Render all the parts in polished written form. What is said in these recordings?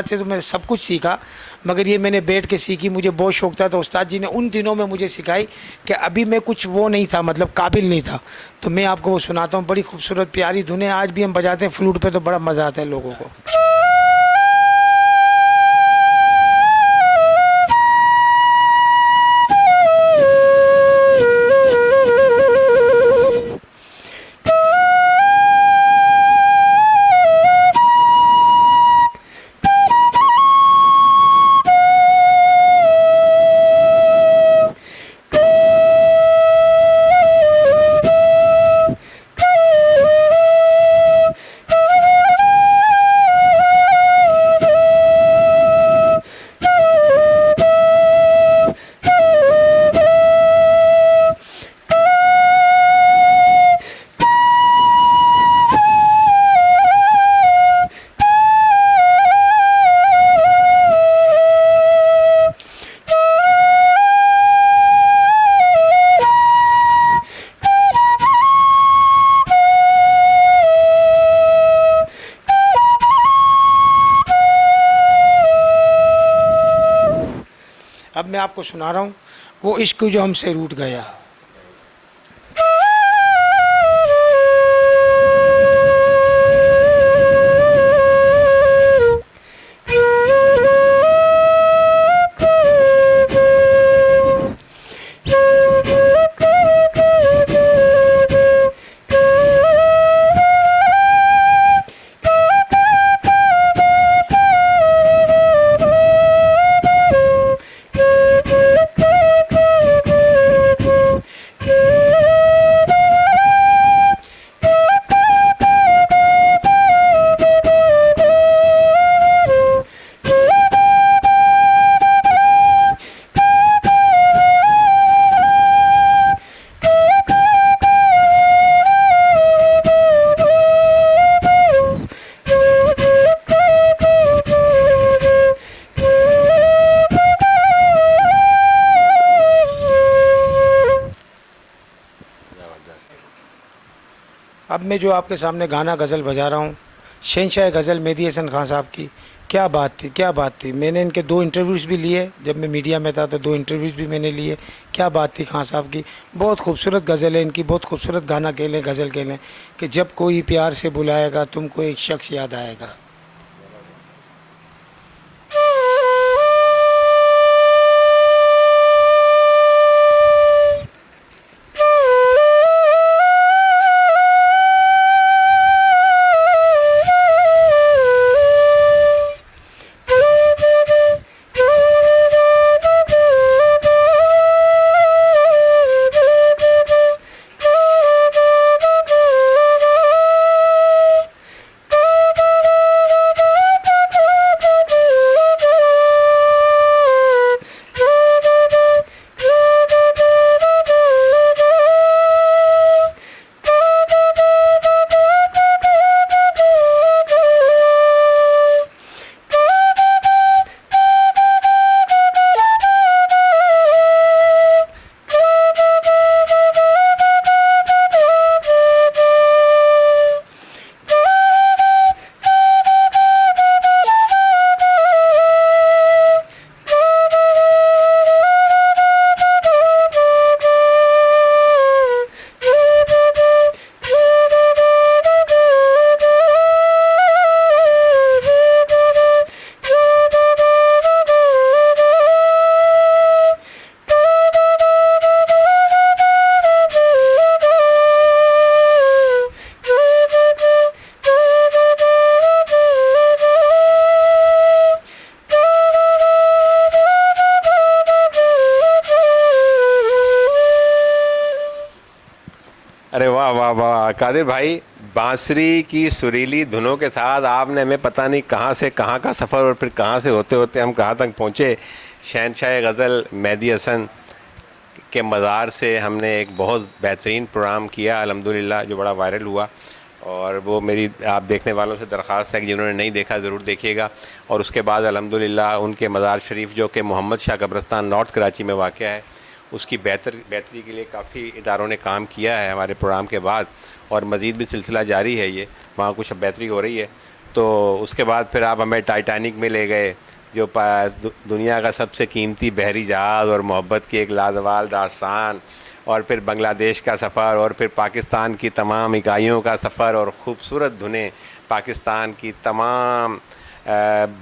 उस्ताद से तो मैंने सब कुछ सीखा, मगर ये मैंने बैठ के सीखी, मुझे बहुत शौक था। तो उस्ताद जी ने उन दिनों में मुझे सिखाई कि अभी मैं कुछ वो नहीं था, मतलब काबिल नहीं था। तो मैं आपको वो सुनाता हूँ, बड़ी खूबसूरत प्यारी धुन है, आज भी हम बजाते हैं फ्लूट पे तो बड़ा मज़ा आता है लोगों को। अब मैं आपको सुना रहा हूँ वो इश्क जो हमसे रूठ गया। अब मैं जो आपके सामने गाना गज़ल बजा रहा हूँ, शहंशाह गज़ल मेहदी हसन खान साहब की, क्या बात थी, क्या बात थी। मैंने इनके 2 इंटरव्यूज़ भी लिए, जब मैं मीडिया में था तो 2 इंटरव्यूज़ भी मैंने लिए। क्या बात थी खान साहब की, बहुत खूबसूरत गज़ल है इनकी, बहुत खूबसूरत गाना खेलें, गज़ल खेलें कि जब कोई प्यार से बुलाएगा तुमको एक शख्स याद आएगा। अरे वाह वाह वाह कादिर भाई, बांसुरी की सुरीली धुनों के साथ आपने हमें पता नहीं कहाँ से कहाँ का सफ़र और फिर कहाँ से होते होते हम कहाँ तक पहुँचे। शहंशाह गज़ल मेहदी हसन के मज़ार से हमने एक बहुत बेहतरीन प्रोग्राम किया अल्हम्दुलिल्लाह, जो बड़ा वायरल हुआ। और वो मेरी आप देखने वालों से दरख्वास्त है कि जिन्होंने नहीं देखा ज़रूर देखिएगा। और उसके बाद अल्हम्दुलिल्लाह उनके मज़ार शरीफ जो कि मोहम्मद शाह कब्रिस्तान नॉर्थ कराची में वाक़ है, उसकी बेहतरी के लिए काफ़ी इदारों ने काम किया है हमारे प्रोग्राम के बाद, और मज़ीद भी सिलसिला जारी है। ये वहाँ कुछ बेहतरी हो रही है। तो उसके बाद फिर आप हमें टाइटैनिक में ले गए, जो दुनिया का सबसे कीमती बहरी जहाज़ और मोहब्बत की एक लाजवाब दास्तान, और फिर बांग्लादेश का सफ़र, और फिर पाकिस्तान की तमाम इकाइयों का सफ़र और ख़ूबसूरत धुनें पाकिस्तान की तमाम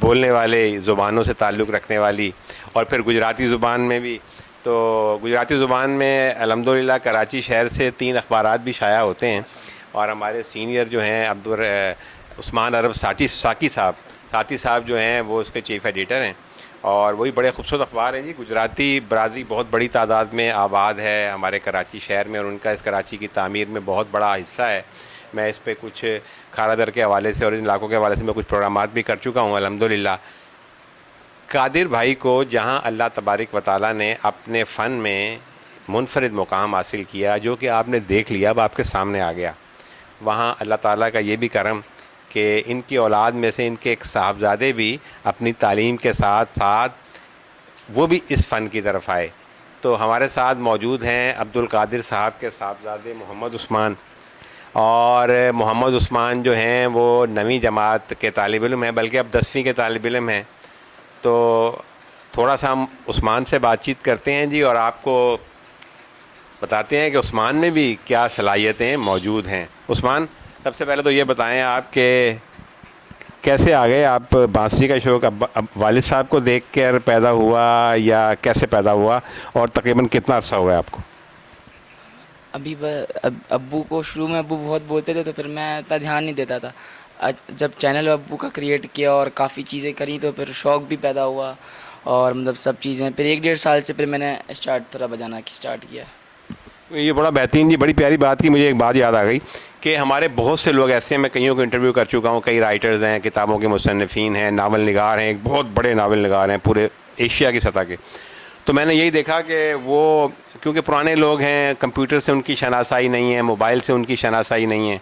बोलने वाले ज़ुबानों से ताल्लुक़ रखने वाली, और फिर गुजराती ज़ुबान में भी। तो गुजराती ज़ुबान में अल्हम्दुलिल्लाह कराची शहर से 3 अखबारात भी शाया होते हैं, और हमारे सीनियर जो हैं उस्मान अरब साकी साहब जो हैं वो उसके चीफ़ एडिटर हैं, और वही बड़े खूबसूरत अखबार हैं जी। गुजराती बरादरी बहुत बड़ी तादाद में आबाद है हमारे कराची शहर में, और उनका इस कराची की तामीर में बहुत बड़ा हिस्सा है। मैं इस पे कुछ खारादर के हवाले से और इन इलाकों के हवाले से मैं कुछ प्रोग्रामात भी कर चुका हूँ अल्हम्दुलिल्लाह। कादिर भाई को जहाँ अल्लाह तबारक व तआला ने अपने फ़न में मुनफरिद मुकाम हासिल किया, जो कि आपने देख लिया, अब आपके सामने आ गया, वहाँ अल्लाह ताला का ये भी करम कि इनकी औलाद में से इनके एक साहबजादे भी अपनी तालीम के साथ साथ वो भी इस फ़न की तरफ आए। तो हमारे साथ मौजूद हैं अब्दुल कादिर साहब के साहबजादे मोहम्मद उस्मान, और मोहम्मद उस्मान जो हैं वो 9वीं जमात के तालिब इल्म हैं, बल्कि अब 10वीं के तालिब इल्म हैं। तो थोड़ा सा हम उस्मान से बातचीत करते हैं जी, और आपको बताते हैं कि उस्मान में भी क्या सलाहियतें मौजूद हैं। उस्मान, सबसे पहले तो ये बताएं आप कि कैसे आ गए आप बांसुरी का शौक़? अब वालिद साहब को देख कर पैदा हुआ या कैसे पैदा हुआ, और तकरीबन कितना अर्सा हुआ है आपको? अभी अब्बू को शुरू में अब्बू बहुत बोलते थे, तो फिर मैं इतना ध्यान नहीं देता था। आज जब चैनल अब्बू का क्रिएट किया और काफ़ी चीज़ें करी, तो फिर शौक़ भी पैदा हुआ, और मतलब सब चीज़ें फिर 1-1.5 साल से फिर मैंने थोड़ा बजाना स्टार्ट किया। ये बड़ा बेहतरीन जी, बड़ी प्यारी बात की। मुझे एक बात याद आ गई कि हमारे बहुत से लोग ऐसे हैं, मैं कईयों को इंटरव्यू कर चुका हूँ, कई राइटर्स हैं, किताबों के मुसन्निफ़ीन हैं, नावल निगार हैं, एक बहुत बड़े नावल निगार हैं पूरे एशिया की सतह के। तो मैंने यही देखा कि वो क्योंकि पुराने लोग हैं, कंप्यूटर से उनकी शनासाई नहीं है, मोबाइल से उनकी शनासाई नहीं है,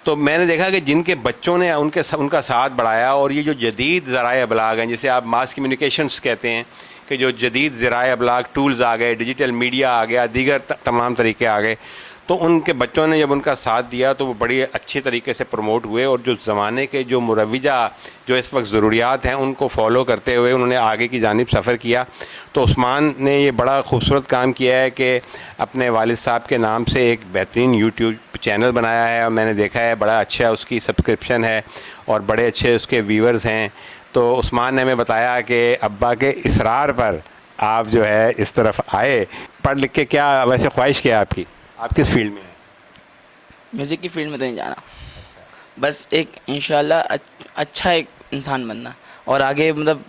तो मैंने देखा कि जिनके बच्चों ने उनका साथ बढ़ाया, और ये जो जदीद ज़राए अबलाग हैं, जिसे आप मास कम्युनिकेशंस कहते हैं, कि जो जदीद ज़राए अबलाग टूल्स आ गए, डिजिटल मीडिया आ गया, दीगर तमाम तरीके आ गए, तो उनके बच्चों ने जब उनका साथ दिया तो वो बड़ी अच्छी तरीके से प्रमोट हुए, और जो ज़माने के जो मुरव्विजा जो इस वक्त ज़रूरियात हैं उनको फॉलो करते हुए उन्होंने आगे की जानिब सफ़र किया। तो उस्मान ने ये बड़ा खूबसूरत काम किया है कि अपने वालिद साहब के नाम से एक बेहतरीन यूट्यूब चैनल बनाया है, और मैंने देखा है बड़ा अच्छा उसकी सब्सक्रिप्शन है और बड़े अच्छे उसके व्यूवर्स हैं। तो उस्मान ने हमें बताया कि अब्बा के इसरार पर आप जो है इस तरफ आए। पढ़ लिख के क्या वैसे ख्वाहिश क्या है आपकी? आप किस फील्ड में हैं? म्यूज़िक की फील्ड में तो नहीं जाना, बस एक इंशाल्लाह अच्छा एक इंसान बनना, और आगे मतलब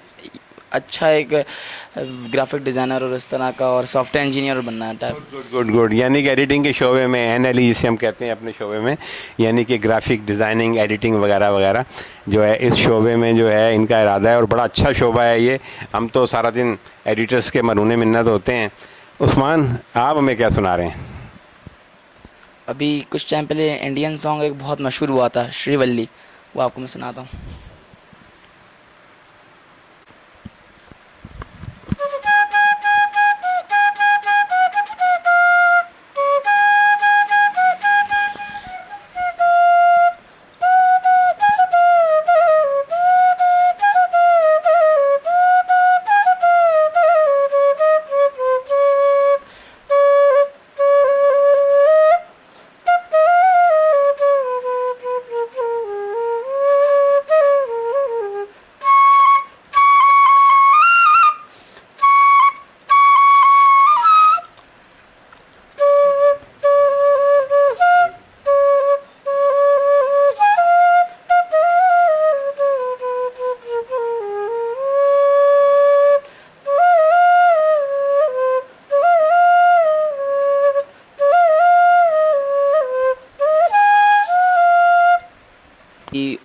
अच्छा एक ग्राफिक डिज़ाइनर और इस तरह का, और सॉफ्टवेयर इंजीनियर बनना है टाइप। गुड। यानी कि एडिटिंग के शोबे में, NLE जिसे हम कहते हैं अपने शोबे में, यानी कि ग्राफिक डिज़ाइनिंग, एडिटिंग वगैरह वगैरह जो है इस शोबे में जो है इनका इरादा है, और बड़ा अच्छा शोबा है ये। हम तो सारा दिन एडिटर्स के मरूने मिन्नत होते हैं। उस्मान, आप हमें क्या सुना रहे हैं? अभी कुछ टाइम पहले इंडियन सॉन्ग एक बहुत मशहूर हुआ था, श्रीवल्ली, वो आपको मैं सुनाता हूँ।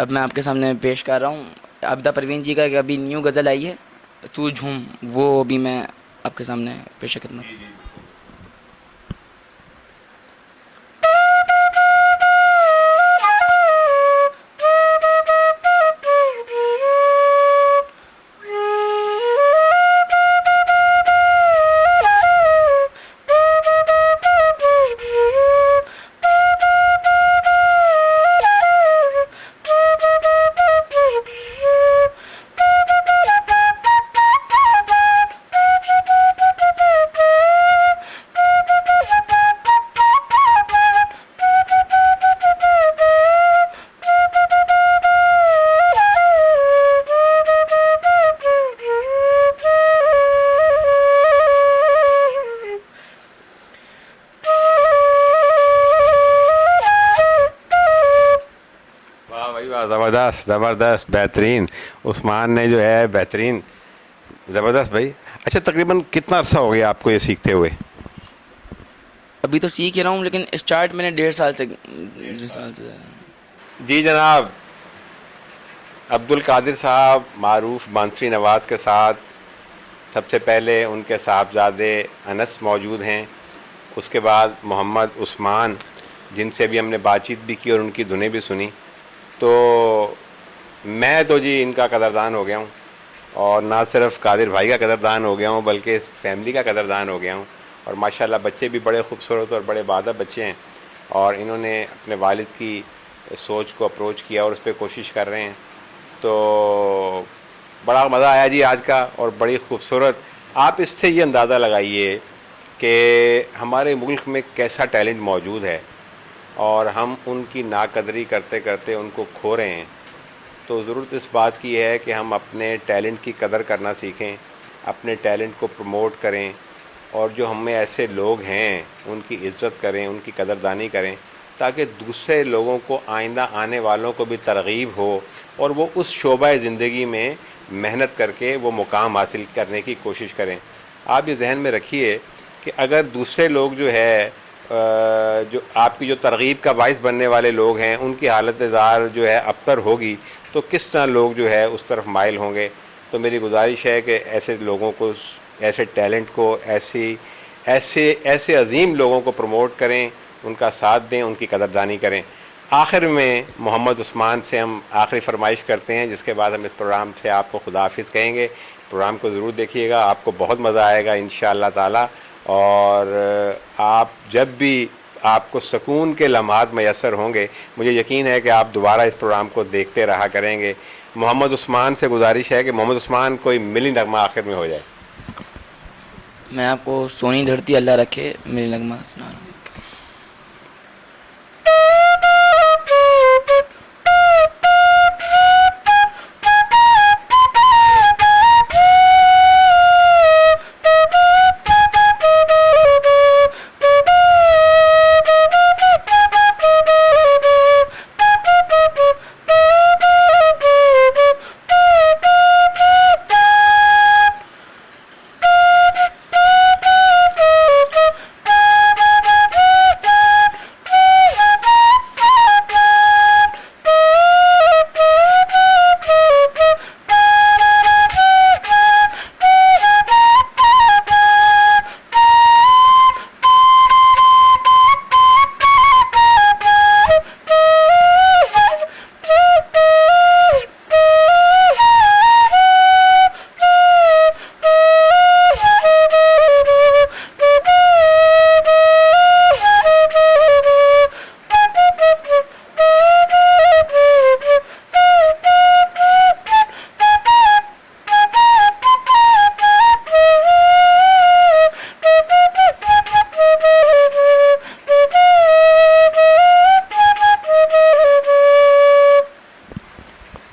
अब मैं आपके सामने पेश कर रहा हूँ आबिदा परवीन जी का एक अभी न्यू गज़ल आई है, तू झूम, वो अभी मैं आपके सामने पेश खिदमत। ज़बरदस्त ज़बरदस्त बेहतरीन। उस्मान ने जो है बेहतरीन, ज़बरदस्त भाई। अच्छा, तकरीबन कितना अरसा हो गया आपको ये सीखते हुए? अभी तो सीख ही रहा हूँ, लेकिन स्टार्ट मैंने 1.5 साल से। जी जनाब, अब्दुल कादिर साहब मारूफ बांसुरी नवाज़ के साथ सबसे पहले उनके साहबजादे अनस मौजूद हैं, उसके बाद मोहम्मद उस्मान, जिनसे भी हमने बातचीत भी की और उनकी धुनें भी सुनी। तो मैं तो जी इनका कदरदान हो गया हूँ, और ना सिर्फ कादिर भाई का कदरदान हो गया हूँ बल्कि इस फैमिली का कदरदान हो गया हूँ। और माशाल्लाह बच्चे भी बड़े खूबसूरत और बड़े बादब बच्चे हैं, और इन्होंने अपने वालिद की सोच को अप्रोच किया और उस पर कोशिश कर रहे हैं। तो बड़ा मज़ा आया जी आज का, और बड़ी खूबसूरत। आप इससे ये अंदाज़ा लगाइए कि हमारे मुल्क में कैसा टैलेंट मौजूद है, और हम उनकी नाकदरी करते करते उनको खो रहे हैं। तो ज़रूरत इस बात की है कि हम अपने टैलेंट की कदर करना सीखें, अपने टैलेंट को प्रमोट करें, और जो हमें ऐसे लोग हैं उनकी इज़्ज़त करें, उनकी कदरदानी करें, ताकि दूसरे लोगों को, आइंदा आने वालों को भी तरग़ीब हो, और वो उस शोबा ज़िंदगी में मेहनत करके वो मुकाम हासिल करने की कोशिश करें। आप ये जहन में रखिए कि अगर दूसरे लोग जो है जो आपकी जो तरग़ीब का बाइस बनने वाले लोग हैं, उनकी हालत ज़ार जो है अबतर होगी, तो किस तरह लोग जो है उस तरफ माइल होंगे। तो मेरी गुजारिश है कि ऐसे लोगों को, ऐसे टैलेंट को, ऐसे अजीम लोगों को प्रमोट करें, उनका साथ दें, उनकी कदरदानी करें। आखिर में मोहम्मद उस्मान से हम आखिरी फरमाइश करते हैं, जिसके बाद हम इस प्रोग्राम से आपको खुदा हाफिज़ कहेंगे। प्रोग्राम को ज़रूर देखिएगा, आपको बहुत मज़ा आएगा इंशाअल्लाह ताला। और आप जब भी आपको सुकून के लम्हात मैसर होंगे, मुझे यकीन है कि आप दोबारा इस प्रोग्राम को देखते रहा करेंगे। मोहम्मद उस्मान से गुजारिश है कि मोहम्मद उस्मान कोई मिली नगमा आखिर में हो जाए। मैं आपको सोनी धरती अल्लाह रखे मेरी नगमा सुना रहा हूँ।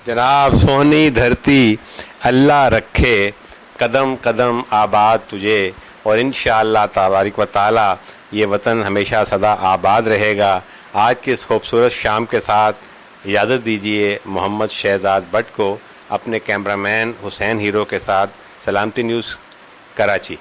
जनाब, सोनी धरती अल्लाह रखे कदम कदम आबाद तुझे, और इंशाअल्लाह तबारक व तआला ये वतन हमेशा सदा आबाद रहेगा। आज की इस खूबसूरत शाम के साथ इजाज़त दीजिए मोहम्मद शहजाद भट्ट को, अपने कैमरामैन हुसैन हीरो के साथ। सलामती न्यूज़, कराची।